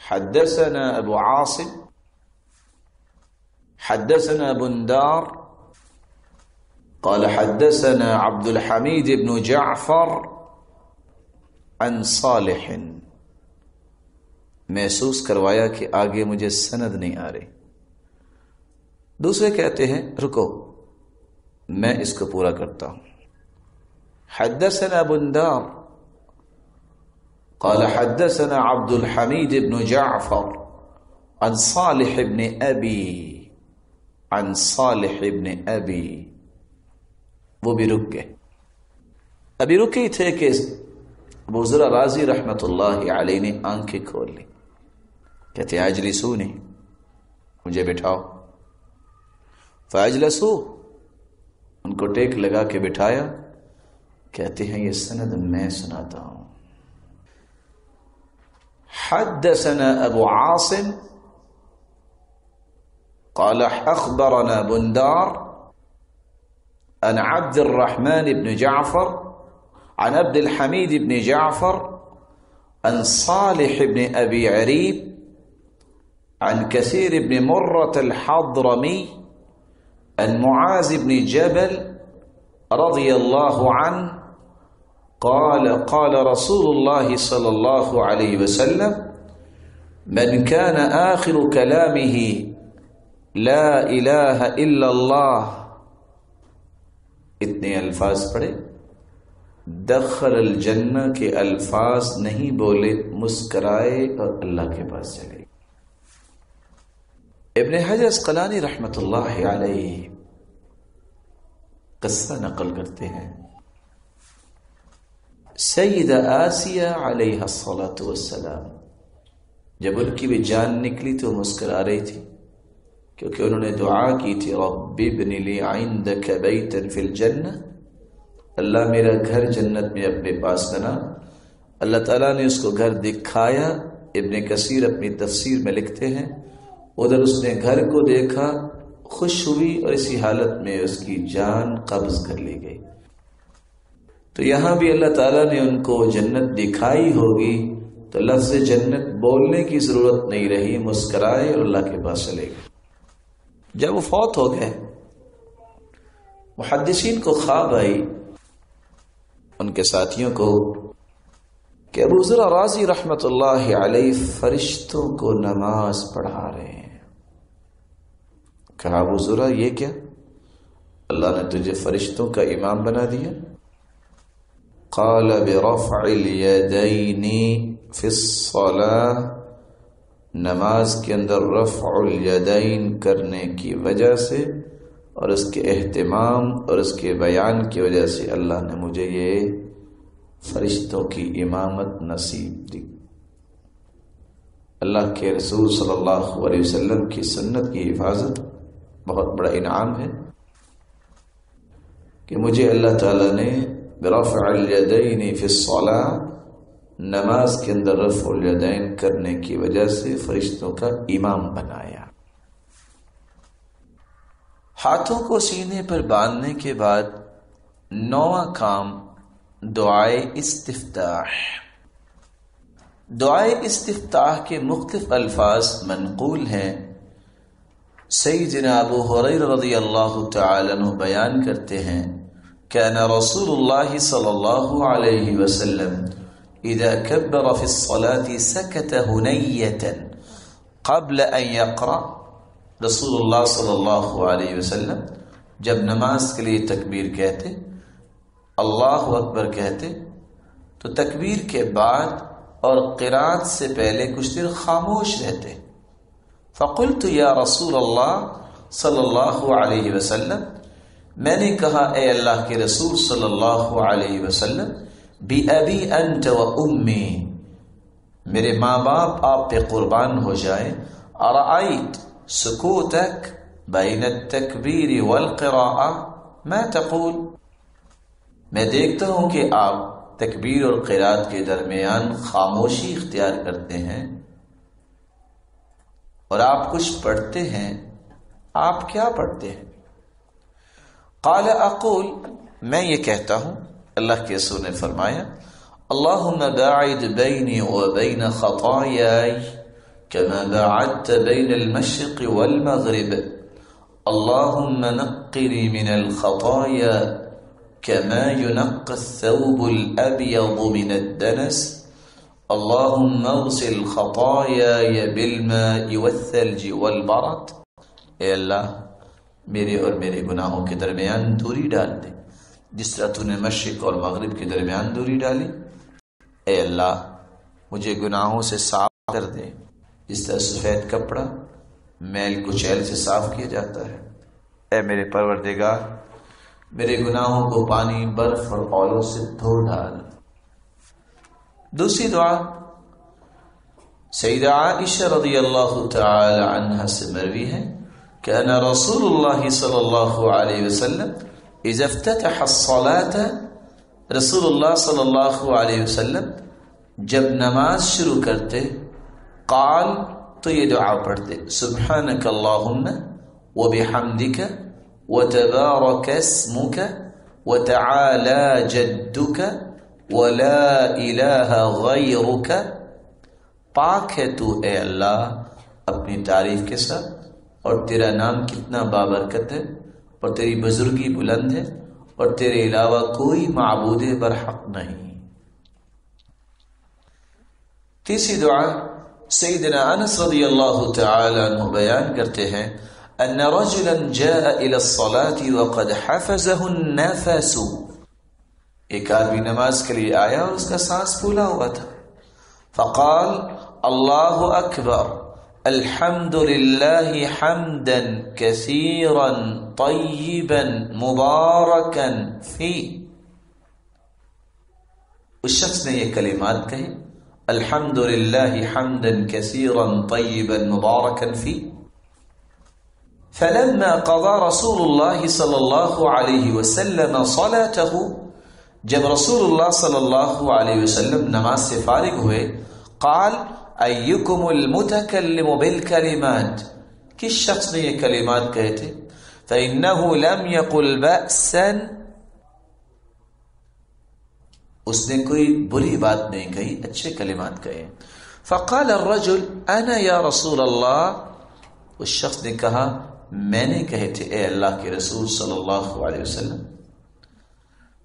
حدثنا ابو عاصم حدثنا بندار قال حدثنا عبد الحمید بن جعفر عن صالح، محسوس کروایا کہ آگے مجھے سند نہیں آ رہی۔ دوسرے کہتے ہیں رکو میں اس کو پورا کرتا ہوں، حدثنا بندار قال حدثنا عبد الحمید بن جعفر عن صالح بن ابی عن صالح بن ابی، وہ بھی رک گئے۔ ابھی رکے ہی تھے کہ ابو ذر رازی رحمت اللہ علیہ نے آنکھیں کھول لی، کہتے اجلسونی، مجھے بٹھاؤ۔ فاجلسو، ان کو ٹیک لگا کے بٹھایا۔ کہتے ہیں یہ سند میں سناتا ہوں۔ حدثنا ابو عاصم قال اخبرنا بندار عن عبد الرحمن بن جعفر عن عبد الحمید بن جعفر عن صالح بن ابی عریب عن كثير بن مرة الحضرمي عن معاذ بن جبل رضي الله عنه قال قال رسول الله صلى الله عليه وسلم من كان آخر كلامه لا الہ الا اللہ، اتنے الفاظ پڑھے، دخل الجنہ کے الفاظ نہیں بولے، مسکرائے اور اللہ کے پاس چلے۔ ابن حجر عسقلانی رحمۃ اللہ علیہ قصہ نقل کرتے ہیں، سیدہ آسیہ علیہ الصلاۃ والسلام جب ان کی بھی جان نکلی تو مسکرا رہی تھی، کیونکہ انہوں نے دعا کی تھی رب ابن لی عندک بیتا فی الجنہ، اللہ میرا گھر جنت میں اپنے پاس بنا۔ اللہ تعالیٰ نے اس کو گھر دکھایا۔ ابن کثیر اپنی تفسیر میں لکھتے ہیں ادھر اس نے گھر کو دیکھا، خوش ہوئی اور اسی حالت میں اس کی جان قبض کر لی گئی۔ تو یہاں بھی اللہ تعالیٰ نے ان کو جنت دکھائی ہوگی تو لفظ جنت بولنے کی ضرورت نہیں رہی، مسکرائے اور اللہ کے پاس چلے گئے۔ جب وہ فوت ہو گئے، محدثین کو خواب آئی، ان کے ساتھیوں کو، کہ ابو ذر رازی رحمت اللہ علیہ فرشتوں کو نماز پڑھا رہے ہیں۔ کہا ابو ذر یہ کیا؟ اللہ نے تجھے فرشتوں کا امام بنا دیا؟ قال برفع الیدین فی الصلاة، نماز کے اندر رفع الیدین کرنے کی وجہ سے اور اس کے اہتمام اور اس کے بیان کی وجہ سے اللہ نے مجھے یہ فرشتوں کی امامت نصیب دی۔ اللہ کے رسول صلی اللہ علیہ وسلم کی سنت کی حفاظت بہت بڑا انعام ہے کہ مجھے اللہ تعالیٰ نے برفع الیدین فی الصلاة، نماز کے اندر رفع الیدین کرنے کی وجہ سے فرشتوں کا امام بنایا۔ ہاتھوں کو سینے پر باندھنے کے بعد 9واں کام دعائے استفتاح۔ دعائے استفتاح کے مختلف الفاظ منقول ہیں۔ سیدنا ابو ہریرہ رضی اللہ تعالی عنہ بیان کرتے ہیں كان رسول اللہ صلی اللہ علیہ وسلم اذا كبر في الصلاة سكت هنية قبل ان يقرأ، رسول اللہ صلی اللہ علیہ وسلم جب نماز کے لیے تکبیر کہتے، اللہ اکبر کہتے، تو تکبیر کے بعد اور قرات سے پہلے کچھ دیر خاموش رہتے۔ فقلت یا رسول اللہ صلی اللہ علیہ وسلم، میں نے کہا اے اللہ کے رسول صلی اللہ علیہ وسلم، بِأَبِي أَنْتَ وَأُمِّي، میرے ماں باپ آپ پہ قربان ہو جائیں، أَرَأَيْتَ سُكُوتَكَ بَيْنَ التَّكْبِيرِ وَالْقِرَاءَةِ مَا تَقُولُ، میں دیکھتا ہوں کہ آپ تکبیر اور قرات کے درمیان خاموشی اختیار کرتے ہیں اور آپ کچھ پڑھتے ہیں، آپ کیا پڑھتے ہیں؟ قال اقول، میں یہ کہتا ہوں، اللہ کے رسول نے فرمایا اللہم باعد بینی وبین خطایای کما باعدت بین المشرق والمغرب، اللہم نقنی من الخطایا کما ينقى الثوب الابیض من الدنس، اللہم اغسل خطایای بالماء والثلج والبرد، اے اللہ میرے اور میرے گناہوں کے درمیان دوری ڈال دے جس طرح تو نے مشرق اور مغرب کے درمیان دوری ڈالی۔ اے اللہ مجھے گناہوں سے صاف کر دے جس طرح سفید کپڑا میل کچیل سے صاف کیا جاتا ہے۔ اے میرے پروردگار میرے گناہوں کو پانی، برف اور اولوں سے دھو ڈال۔ دوسری دعا سیدہ عائشہ رضی اللہ تعالی عنہا سے مروی ہے كان رسول اللہ صلی اللہ علیہ وسلم اذا افتتح الصلاة، رسول اللہ صلی اللہ علیہ وسلم جب نماز شروع کرتے قال، تو یہ دعا پڑھتے سبحانک اللہم وبحمدک وتبارک اسمک وتعالی جدک ولا الہ غیرک، پاک ہے تو اے اللہ اپنی تعریف کے ساتھ، اور تیرا نام کتنا بابرکت ہے، اور تیری بزرگی بلند ہے، اور تیرے علاوہ کوئی معبود برحق نہیں۔ تیسری دعا سیدنا انس رضی اللہ تعالی عنہ بیان کرتے ہیں ان رجلا جاء الى الصلاة وقد حفزه النفس، ایک آدمی نماز کے لیے آیا اور اس کا سانس پھولا ہوا تھا. فقال اللہ اکبر الحمد للہ حمدا کثیرا طیبا مبارکا فی. اس شخص نے یہ کلمات کہے الحمد للہ حمدا کثیرا طیبا مبارکا فی. فلما قضى رسول الله صلی اللہ علیہ وسلم صلاته، جب رسول اللہ صلی اللہ علیہ وسلم نماز سے فارغ ہوئے، قال ایکم المتکلم بالکلمات، کس شخص نے یہ کلمات کہے تھے؟ فإنه لم يقل بأسا، اس نے کوئی بری بات نہیں کہی، اچھے کلمات کہے. فقال الرجل انا یا رسول اللہ، اس شخص نے کہا میں نے کہے تھے اے اللہ کے رسول صلی اللہ علیہ وسلم.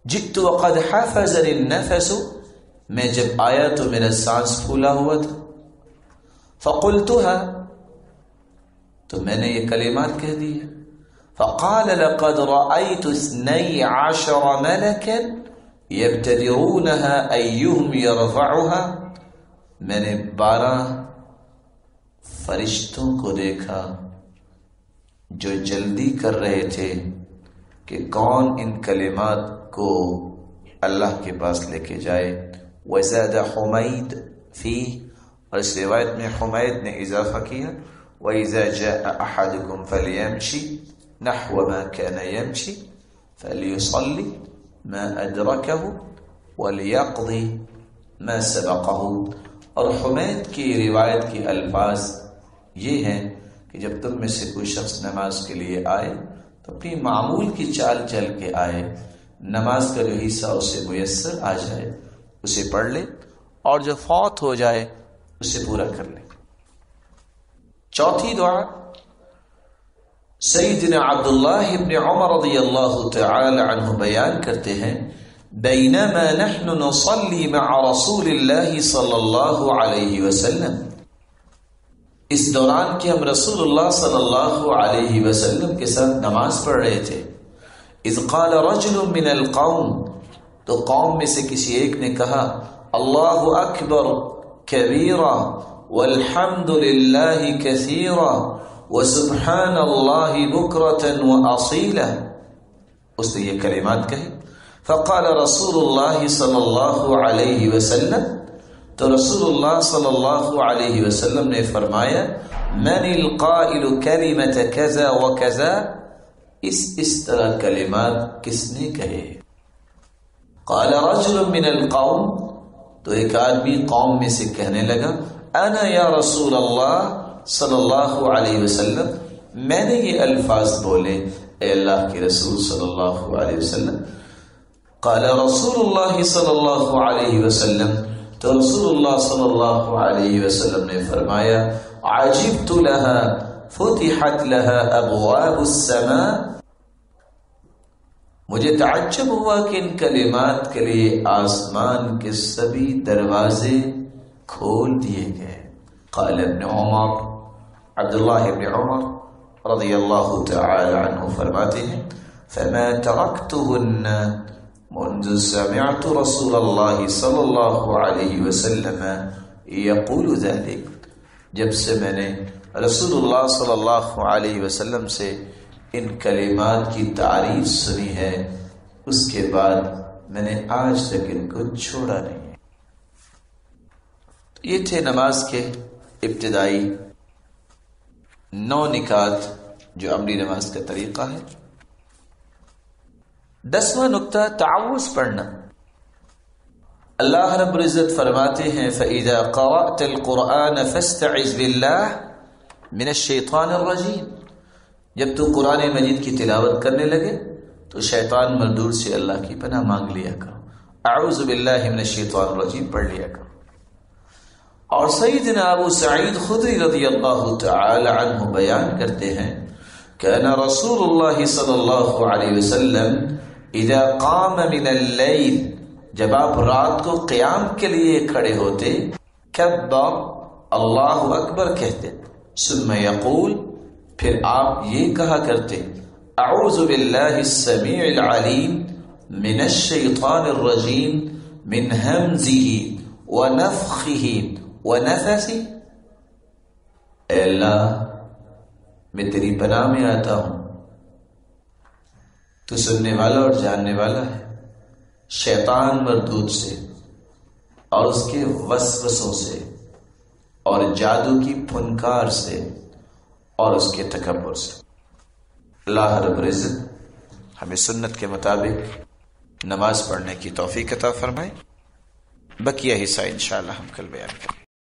جئت وقد حفظني النفس، میں جب آیا تو میرا سانس پھولا ہوا تھا. فقلتها، تو میں نے یہ کلمات کہہ دی. فقال لقد رأيت 12 ملكا يبتدرونها أيهم يرفعها، میں نے 12 فرشتوں کو دیکھا جو جلدی کر رہے تھے کہ کون ان کلمات کو اللہ کے پاس لے کے جائے. وزاد حمید فی، اور اس روایت میں حمید نے اضافہ کیا وَإِذَا جَاءَ أَحَدُكُمْ فَلْيَمْشِ نَحْوَ مَا كَانَ يَمْشِ فَلْيُصَلِّ مَا أَدْرَكَهُ وَلْيَقْضِ مَا سَبَقَهُ. اور حمید کی روایت کے الفاظ یہ ہیں کہ جب تم میں سے کوئی شخص نماز کے لیے آئے تو اپنی معمول کی چال چل کے آئے، نماز کا جو حصہ اسے میسر آ جائے اسے پڑھ لے، اور جو فوت ہو جائے اسے پورا کر لے. چوتھی دعا سیدنا عبداللہ ابن عمر رضی اللہ تعالی عنہ بیان کرتے ہیں بینما نحن نصلی مع رسول اللہ صلی اللہ علیہ وسلم، اس دوران کہ ہم رسول اللہ صلی اللہ علیہ وسلم کے ساتھ نماز پڑھ رہے تھے. اذ قال رجل من القوم، تو قوم میں سے کسی ایک نے کہا اللہ اکبر کبیرا والحمد للہ کثیرا وسبحان اللہ بکرة واصیلا. اس نے یہ کلمات کہے. فقال رسول اللہ صلی اللہ علیہ وسلم، تو رسول اللہ صلی اللہ علیہ وسلم نے فرمایا من القائل کلمت کذا وکذا، اس طرح کلمات کس نے کہے؟ قال رجل من القوم، تو ایک آدمی قوم میں سے کہنے لگا انا یا رسول اللہ صلی اللہ علیہ وسلم، میں نے یہ الفاظ بولے اے اللہ کے رسول صلی اللہ علیہ وسلم. قال رسول اللہ صلی اللہ علیہ وسلم، تو رسول اللہ صلی اللہ علیہ وسلم نے فرمایا عجبت لها فتحت لها ابواب السماء، مجھے تعجب ہوا کہ ان کلمات کے لیے آسمان کے سبھی دروازے کھول دیے گئے. قال ابن عمر، عبداللہ ابن عمر رضی اللہ تعالی عنہ فرماتے ہیں فما ترکتهن منذ سمعت رسول اللہ صلی اللہ علیہ وسلم یقول ذلك، جب سے میں نے رسول اللہ صلی اللہ علیہ وسلم سے ان کلمات کی تعریف سنی ہے اس کے بعد میں نے آج تک ان کو چھوڑا نہیں ہے. یہ تھے نماز کے ابتدائی 9 نکات جو عملی نماز کا طریقہ ہے. 10واں نکتہ تعوذ پڑھنا. اللہ رب العزت فرماتے ہیں فَإِذَا قَرَأْتَ الْقُرْآنَ فَاسْتَعِذْ بِاللَّهِ مِنَ الشَّيْطَانِ الرَّجِيمِ، جب تو قرآن مجید کی تلاوت کرنے لگے تو شیطان مردود سے اللہ کی پناہ مانگ لیا کرو، اعوذ باللہ من الشیطان الرجیم پڑھ لیا کرو. اور سیدنا ابو سعید خدری رضی اللہ تعالی عنہ بیان کرتے ہیں کان رسول اللہ صلی اللہ علیہ وسلم اذا قام من اللیل، جب آپ رات کو قیام کے لیے کھڑے ہوتے، کبر، اللہ اکبر کہتے، ثم یقول، پھر آپ یہ کہا کرتے، اعوذ باللہ السمیع العلیم من الشیطان الرجیم من ہمزہ ونفخہ ونفثہ، اے اللہ میں تیری پناہ میں آتا ہوں، تو سننے والا اور جاننے والا ہے، شیطان مردود سے اور اس کے وسوسوں سے اور جادو کی پھنکار سے اور اس کے تکبر سے۔ اللہ رب العزت ہمیں سنت کے مطابق نماز پڑھنے کی توفیق عطا فرمائے۔ بقیہ حصہ انشاءاللہ ہم کل بیان کریں۔